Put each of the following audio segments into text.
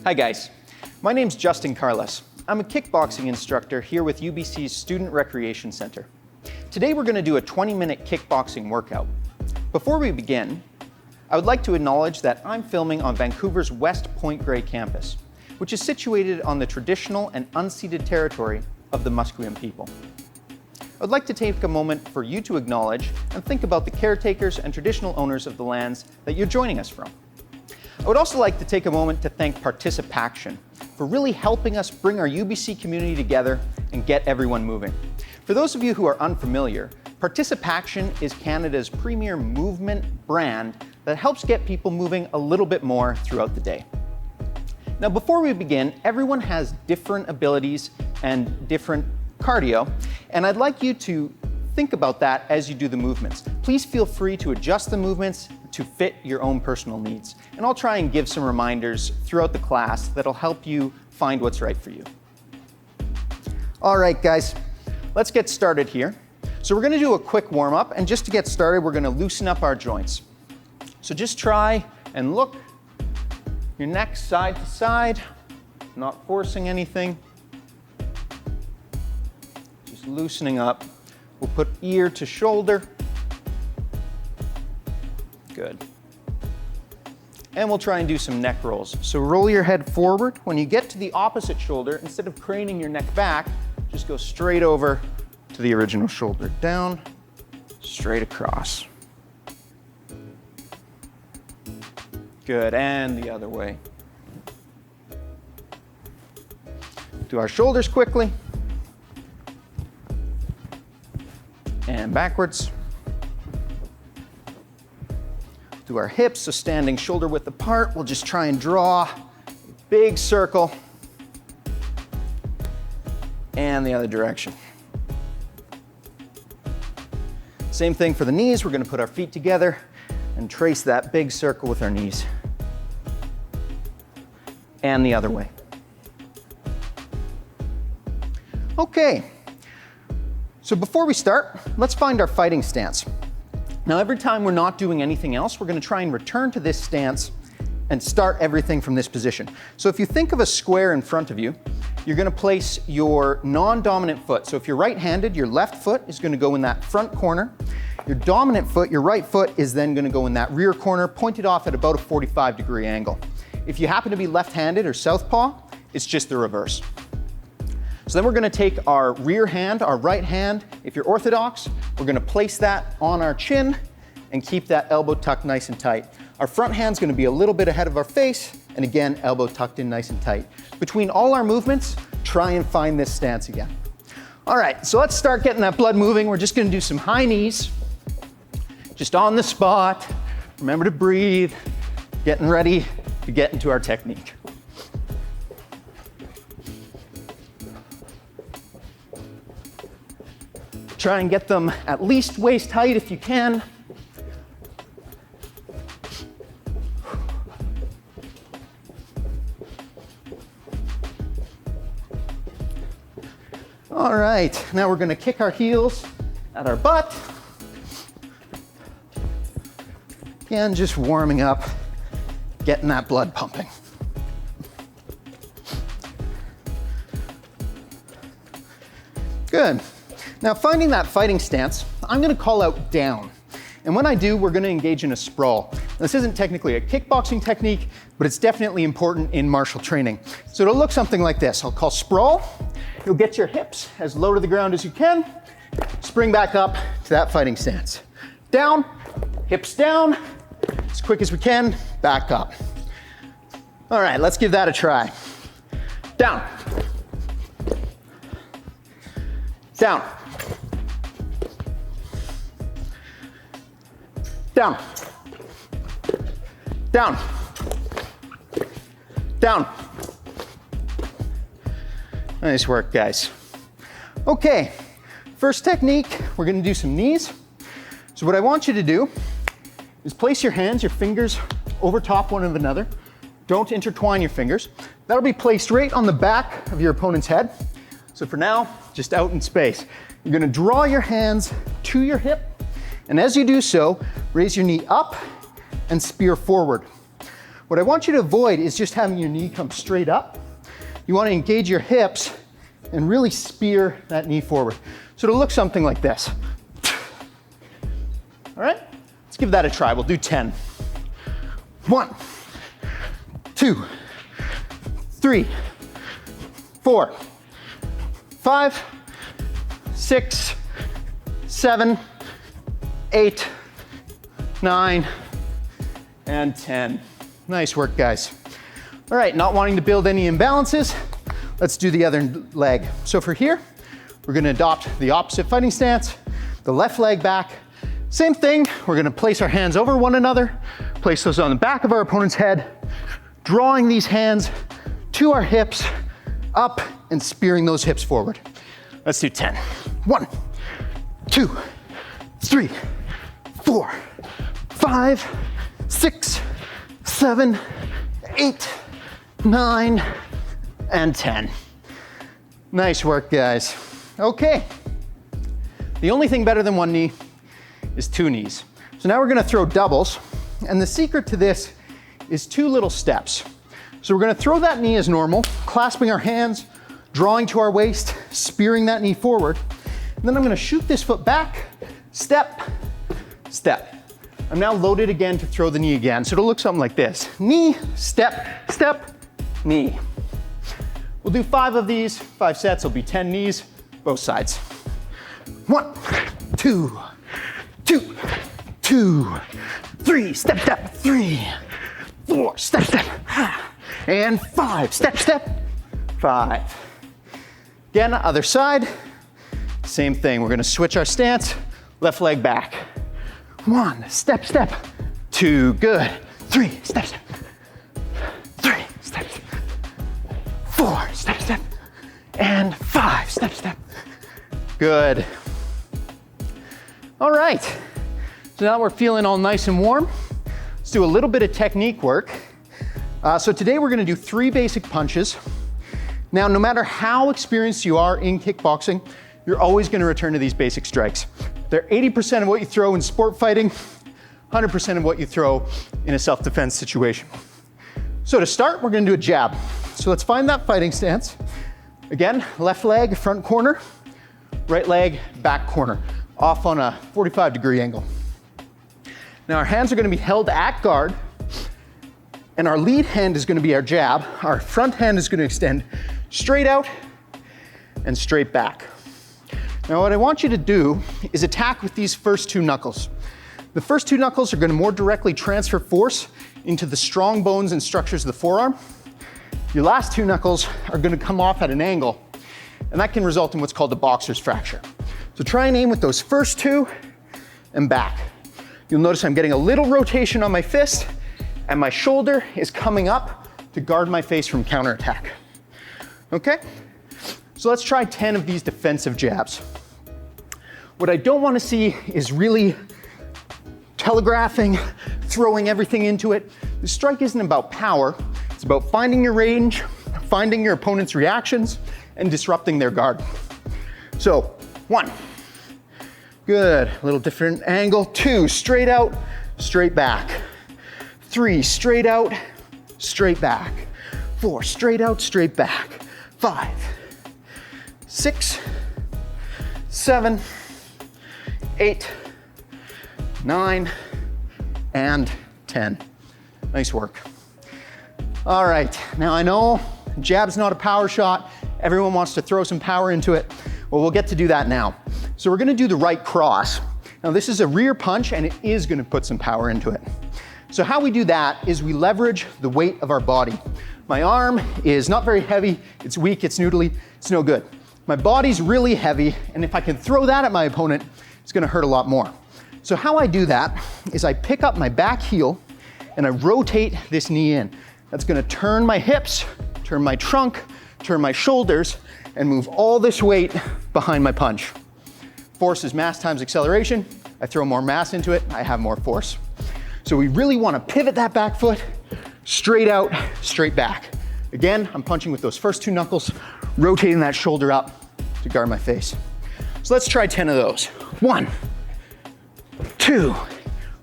Hi guys, my name's Justin Carlos. I'm a kickboxing instructor here with UBC's Student Recreation Center. Today we're going to do a 20-minute kickboxing workout. Before we begin, I would like to acknowledge that I'm filming on Vancouver's West Point Grey campus, which is situated on the traditional and unceded territory of the Musqueam people. I would like to take a moment for you to acknowledge and think about the caretakers and traditional owners of the lands that you're joining us from. I would also like to take a moment to thank Participaction for really helping us bring our UBC community together and get everyone moving. For those of you who are unfamiliar, Participaction is Canada's premier movement brand that helps get people moving a little bit more throughout the day. Now, before we begin, everyone has different abilities and different cardio, and I'd like you to think about that as you do the movements. Please feel free to adjust the movements to fit your own personal needs. And I'll try and give some reminders throughout the class that'll help you find what's right for you. All right, guys, let's get started here. So we're gonna do a quick warm up, and just to get started, we're gonna loosen up our joints. So just try and look your neck side to side, not forcing anything. Just loosening up. We'll put ear to shoulder. Good. And we'll try and do some neck rolls. So roll your head forward. When you get to the opposite shoulder, instead of craning your neck back, just go straight over to the original shoulder. Down, straight across. Good, and the other way. Do our shoulders quickly. And backwards. Do our hips, so standing shoulder width apart. We'll just try and draw a big circle. And the other direction. Same thing for the knees. We're going to put our feet together and trace that big circle with our knees. And the other way. Okay. So before we start, let's find our fighting stance. Now, every time we're not doing anything else, we're going to try and return to this stance and start everything from this position. So if you think of a square in front of you, you're going to place your non-dominant foot. So if you're right-handed, your left foot is going to go in that front corner. Your dominant foot, your right foot, is then going to go in that rear corner, pointed off at about a 45-degree angle. If you happen to be left-handed or southpaw, it's just the reverse. So then we're going to take our rear hand, our right hand. If you're orthodox, we're going to place that on our chin and keep that elbow tucked nice and tight. Our front hand's going to be a little bit ahead of our face, and again, elbow tucked in nice and tight. Between all our movements, try and find this stance again. All right, so let's start getting that blood moving. We're just going to do some high knees, just on the spot. Remember to breathe, getting ready to get into our technique. Try and get them at least waist height if you can. All right, now we're going to kick our heels at our butt. Again, just warming up, getting that blood pumping. Good. Now, finding that fighting stance, I'm going to call out down. And when I do, we're going to engage in a sprawl. This isn't technically a kickboxing technique, but it's definitely important in martial training. So it'll look something like this. I'll call sprawl. You'll get your hips as low to the ground as you can. Spring back up to that fighting stance. Down, hips down, as quick as we can, back up. All right, let's give that a try. Down. Down. Down. Down. Down. Nice work, guys. Okay, first technique, we're gonna do some knees. So what I want you to do is place your hands, your fingers over top one of another. Don't intertwine your fingers. That'll be placed right on the back of your opponent's head. So for now, just out in space. You're gonna draw your hands to your hip, and as you do so, raise your knee up and spear forward. What I want you to avoid is just having your knee come straight up. You want to engage your hips and really spear that knee forward. So it'll look something like this. All right, let's give that a try. We'll do 10. 1, 2, 3, 4, 5, 6, 7, 8, 9, and 10. Nice work, guys. All right, not wanting to build any imbalances, let's do the other leg. So for here, we're gonna adopt the opposite fighting stance, the left leg back. Same thing, we're gonna place our hands over one another, place those on the back of our opponent's head, drawing these hands to our hips, up and spearing those hips forward. Let's do 10. 1, 2, 3, 4, 5, 6, 7, 8, 9, and 10. Nice work, guys. Okay. The only thing better than one knee is two knees. So now we're gonna throw doubles, and the secret to this is two little steps. So we're gonna throw that knee as normal, clasping our hands, drawing to our waist, spearing that knee forward. And then I'm gonna shoot this foot back, step, step. I'm now loaded again to throw the knee again. So it'll look something like this. Knee, step, step, knee. We'll do 5 of these, 5 sets, it'll be 10 knees, both sides. 1, 2, 2, 2, 3, step, step, 3, 4, step, step, and 5, step, step, 5. Again, other side, same thing. We're gonna switch our stance, left leg back. 1, step, step, 2, good. 3, step, step, 3, step, step, 4, step, step, and 5, step, step. Good. All right, so now we're feeling all nice and warm. Let's do a little bit of technique work. So today we're gonna do 3 basic punches. Now, no matter how experienced you are in kickboxing, you're always gonna return to these basic strikes. They're 80% of what you throw in sport fighting, 100% of what you throw in a self-defense situation. So to start, we're gonna do a jab. So let's find that fighting stance. Again, left leg, front corner, right leg, back corner, off on a 45-degree angle. Now our hands are gonna be held at guard, and our lead hand is gonna be our jab. Our front hand is gonna extend straight out and straight back. Now what I want you to do is attack with these first 2 knuckles. The first 2 knuckles are gonna more directly transfer force into the strong bones and structures of the forearm. Your last 2 knuckles are gonna come off at an angle, and that can result in what's called a boxer's fracture. So try and aim with those first 2 and back. You'll notice I'm getting a little rotation on my fist, and my shoulder is coming up to guard my face from counterattack. Okay? So let's try 10 of these defensive jabs. What I don't want to see is really telegraphing, throwing everything into it. The strike isn't about power, it's about finding your range, finding your opponent's reactions, and disrupting their guard. So, 1, good, a little different angle. 2, straight out, straight back. 3, straight out, straight back. 4, straight out, straight back. 5, 6, 7, 8, 9, and 10. Nice work. All right, now I know jab's not a power shot. Everyone wants to throw some power into it. Well, we'll get to do that now. So we're gonna do the right cross. Now this is a rear punch, and it is gonna put some power into it. So how we do that is we leverage the weight of our body. My arm is not very heavy, it's weak, it's noodly, it's no good. My body's really heavy, and if I can throw that at my opponent, it's gonna hurt a lot more. So how I do that is I pick up my back heel and I rotate this knee in. That's gonna turn my hips, turn my trunk, turn my shoulders, and move all this weight behind my punch. Force is mass times acceleration. I throw more mass into it, I have more force. So we really wanna pivot that back foot, straight out, straight back. Again, I'm punching with those first 2 knuckles, rotating that shoulder up to guard my face. So let's try 10 of those. 1, 2,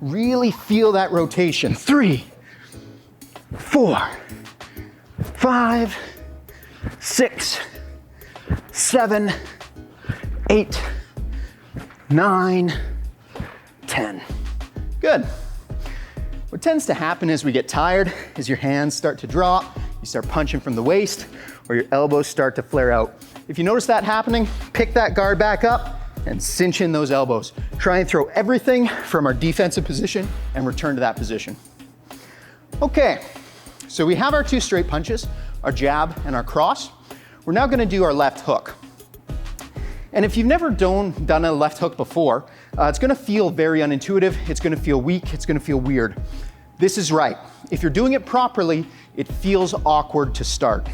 really feel that rotation. 3, 4, 5, 6, 7, 8, 9, 10. Good. What tends to happen as we get tired is your hands start to drop, you start punching from the waist, or your elbows start to flare out. If you notice that happening, pick that guard back up and cinch in those elbows. Try and throw everything from our defensive position and return to that position. Okay, so we have our 2 straight punches, our jab and our cross. We're now gonna do our left hook. And if you've never done a left hook before, it's gonna feel very unintuitive, it's gonna feel weak, it's gonna feel weird. This is right. If you're doing it properly, it feels awkward to start.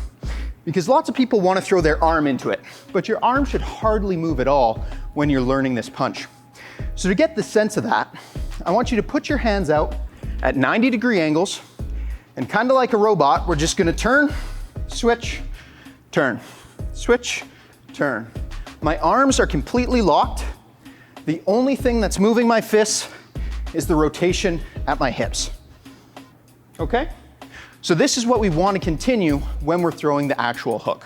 Because lots of people wanna throw their arm into it, but your arm should hardly move at all when you're learning this punch. So to get the sense of that, I want you to put your hands out at 90-degree angles, and kind of like a robot, we're just gonna turn, switch, turn, switch, turn. My arms are completely locked. The only thing that's moving my fists is the rotation at my hips. Okay? So this is what we want to continue when we're throwing the actual hook.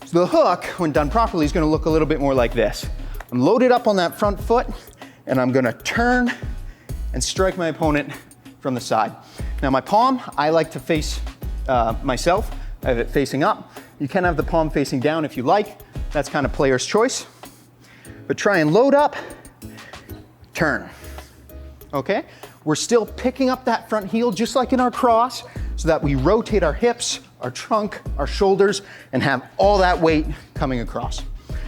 So the hook, when done properly, is going to look a little bit more like this. I'm loaded up on that front foot, and I'm going to turn and strike my opponent from the side. Now my palm, I like to face myself. I have it facing up. You can have the palm facing down if you like. That's kind of player's choice. But try and load up, turn. Okay? We're still picking up that front heel just like in our cross so that we rotate our hips, our trunk, our shoulders, and have all that weight coming across.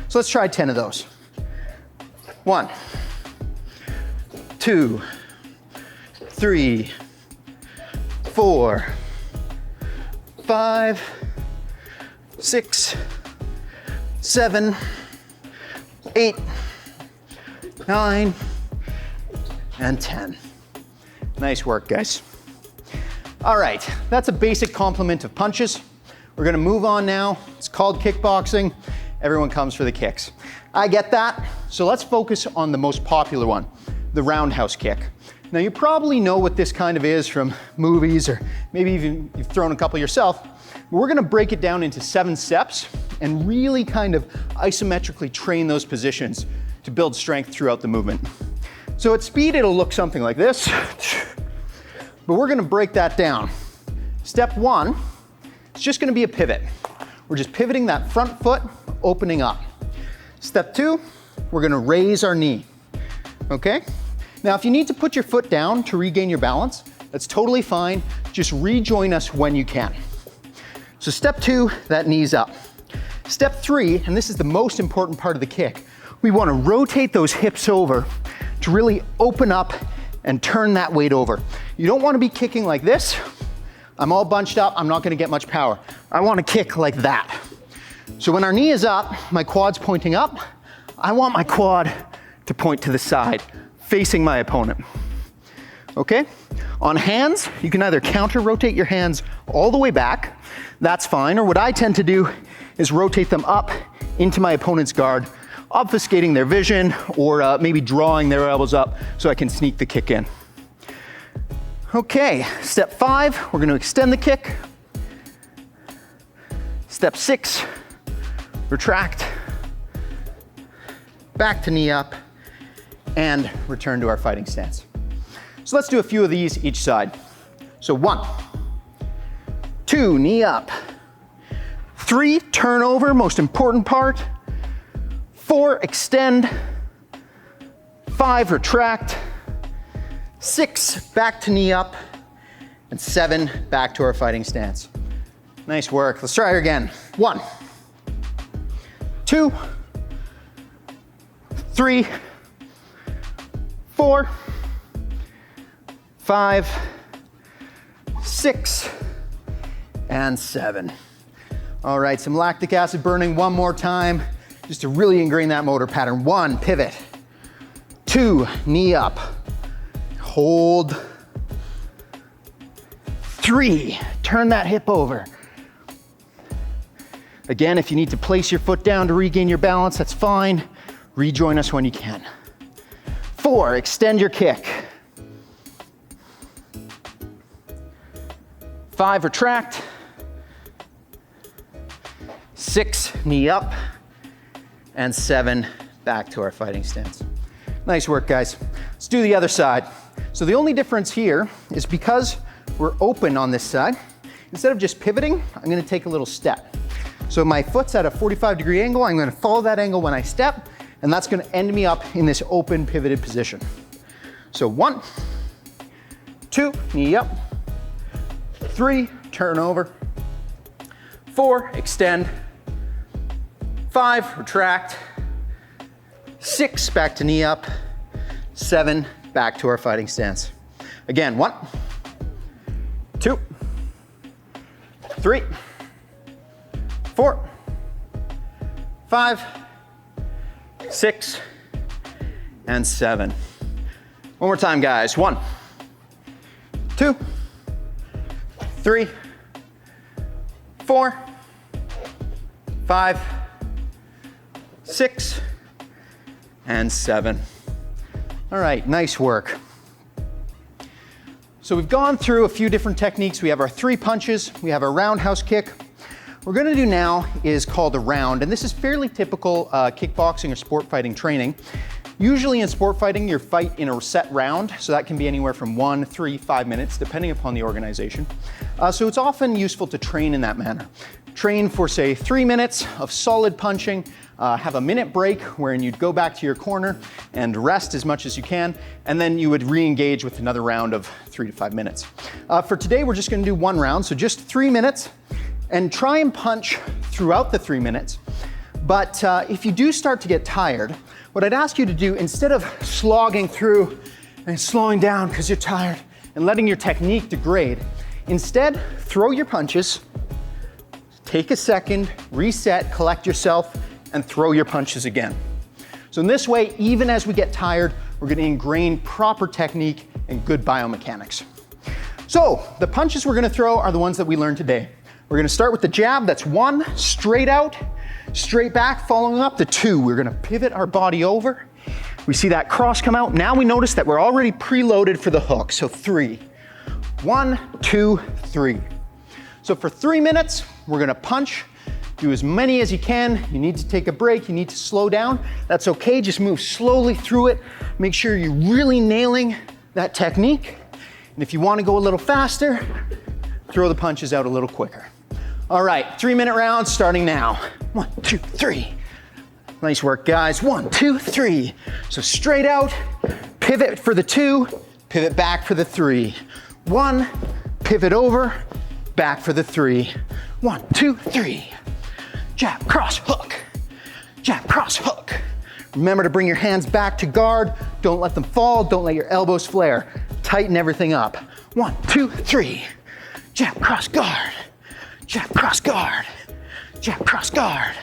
So let's try 10 of those. 1, 2, 3, 4, 5, 6, 7, 8, 9, and 10. Nice work, guys. All right, that's a basic complement of punches. We're gonna move on now. It's called kickboxing. Everyone comes for the kicks. I get that, so let's focus on the most popular one, the roundhouse kick. Now you probably know what this kind of is from movies, or maybe even you've thrown a couple yourself. We're gonna break it down into 7 steps and really kind of isometrically train those positions to build strength throughout the movement. So at speed, it'll look something like this, but we're gonna break that down. Step 1, it's just gonna be a pivot. We're just pivoting that front foot, opening up. Step 2, we're gonna raise our knee, okay? Now, if you need to put your foot down to regain your balance, that's totally fine. Just rejoin us when you can. So step 2, that knee's up. Step 3, and this is the most important part of the kick, we wanna rotate those hips over to really open up and turn that weight over. You don't wanna be kicking like this. I'm all bunched up, I'm not gonna get much power. I wanna kick like that. So when our knee is up, my quad's pointing up, I want my quad to point to the side, facing my opponent. Okay? On hands, you can either counter rotate your hands all the way back, that's fine, or what I tend to do is rotate them up into my opponent's guard, obfuscating their vision, or maybe drawing their elbows up so I can sneak the kick in. Okay, step 5, we're gonna extend the kick. Step 6, retract, back to knee up, and return to our fighting stance. So let's do a few of these each side. So 1, 2, knee up. 3, turn over, most important part. 4, extend. 5, retract. 6, back to knee up. And 7, back to our fighting stance. Nice work. Let's try her again. 1, 2, 3, 4, 5, 6, and 7. All right, some lactic acid burning one more time, just to really ingrain that motor pattern. 1, pivot. 2, knee up. Hold. 3, turn that hip over. Again, if you need to place your foot down to regain your balance, that's fine. Rejoin us when you can. 4, extend your kick. 5, retract. 6, knee up. And 7, back to our fighting stance. Nice work, guys. Let's do the other side. So the only difference here is because we're open on this side, instead of just pivoting, I'm gonna take a little step. So my foot's at a 45-degree angle, I'm gonna follow that angle when I step, and that's gonna end me up in this open pivoted position. So 1, 2, knee up. 3, turn over. 4, extend. 5, retract. 6, back to knee up. 7, back to our fighting stance. Again, 1, 2, 3, 4, 5, 6, and 7. One more time, guys. 1, 2, 3, 4, 5, 6, and 7. All right, nice work. So we've gone through a few different techniques. We have our 3 punches, we have our roundhouse kick. What we're gonna do now is called a round, and this is fairly typical kickboxing or sport fighting training. Usually in sport fighting, you fight in a set round, so that can be anywhere from 1, 3, 5 minutes, depending upon the organization. So it's often useful to train in that manner. Train for, say, 3 minutes of solid punching, have a minute break wherein you'd go back to your corner and rest as much as you can, and then you would re-engage with another round of 3 to 5 minutes. For today, we're just gonna do 1 round, so just 3 minutes, and try and punch throughout the 3 minutes. But if you do start to get tired, what I'd ask you to do, instead of slogging through and slowing down because you're tired and letting your technique degrade, instead throw your punches, take a second, reset, collect yourself, and throw your punches again. So in this way, even as we get tired, we're gonna ingrain proper technique and good biomechanics. So the punches we're gonna throw are the ones that we learned today. We're gonna start with the jab, that's 1, straight out, straight back, following up the 2. We're gonna pivot our body over. We see that cross come out. Now we notice that we're already preloaded for the hook. So 3, 1, 2, 3. So for 3 minutes, we're gonna punch, do as many as you can. You need to take a break, you need to slow down. That's okay, just move slowly through it. Make sure you're really nailing that technique. And if you wanna go a little faster, throw the punches out a little quicker. All right, 3-minute rounds starting now. 1, 2, 3. Nice work, guys. 1, 2, 3. So straight out, pivot for the 2, pivot back for the 3. 1, pivot over, back for the 3. 1, 2, 3. Jab, cross, hook. Jab, cross, hook. Remember to bring your hands back to guard. Don't let them fall. Don't let your elbows flare. Tighten everything up. 1, 2, 3. Jab, cross, guard. Jab, cross, guard. Jab, cross, guard.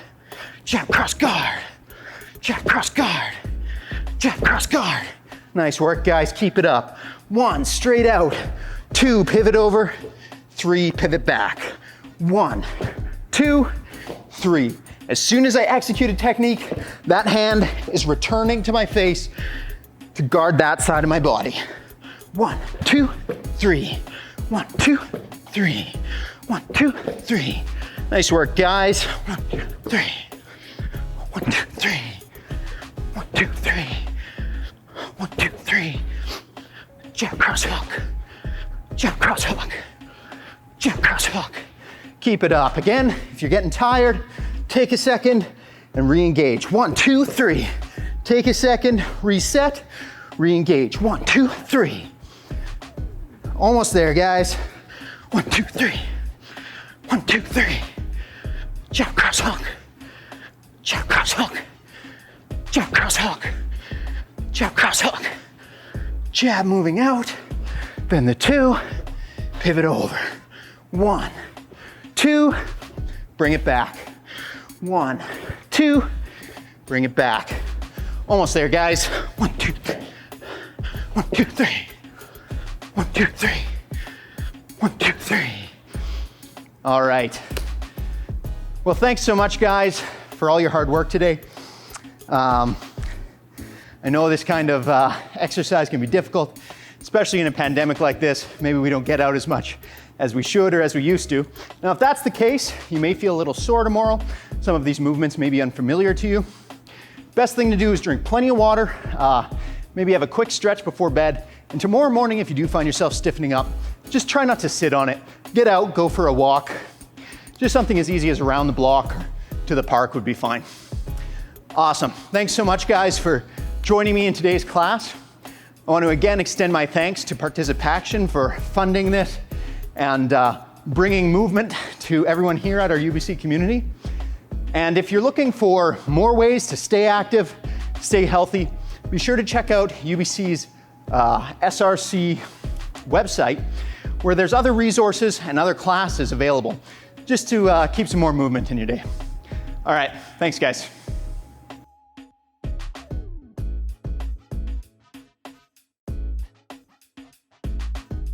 Jab, cross, guard. Jab, cross, guard. Jab, cross, guard. Nice work, guys. Keep it up. 1, straight out. 2, pivot over. 3, pivot back. 1, 2, 3. As soon as I execute a technique, that hand is returning to my face to guard that side of my body. 1, 2, 3. 1, 2, 3. 1, 2, 3. Nice work, guys. 1, 2, 3. 1, 2, 3. 1, 2, 3. 1, 2, 3. Jab, cross, hook. Jab, cross, hook. Jab, cross, hook. Keep it up. Again, if you're getting tired, take a second and re-engage. 1, 2, 3. Take a second, reset, re-engage. 1, 2, 3. Almost there, guys. 1, 2, 3. 1, 2, 3. Jab, cross, hook. Jab, cross, hook. Jab, cross, hook. Jab, cross, hook. Jab moving out. Then the 2. Pivot over. 1, 2. Bring it back. 1, 2. Bring it back. Almost there, guys. 1, 2, 3. 1, 2, 3. 1, 2, 3. 1, 2, 3. All right. Well, thanks so much, guys, for all your hard work today. I know this kind of exercise can be difficult, especially in a pandemic like this. Maybe we don't get out as much as we should or as we used to. Now, if that's the case, you may feel a little sore tomorrow. Some of these movements may be unfamiliar to you. Best thing to do is drink plenty of water, maybe have a quick stretch before bed, and tomorrow morning, if you do find yourself stiffening up, just try not to sit on it. Get out, go for a walk. Just something as easy as around the block or to the park would be fine. Awesome. Thanks so much, guys, for joining me in today's class. I want to again extend my thanks to Participaction for funding this and bringing movement to everyone here at our UBC community. And if you're looking for more ways to stay active, stay healthy, be sure to check out UBC's SRC website, where there's other resources and other classes available just to keep some more movement in your day. All right, thanks guys.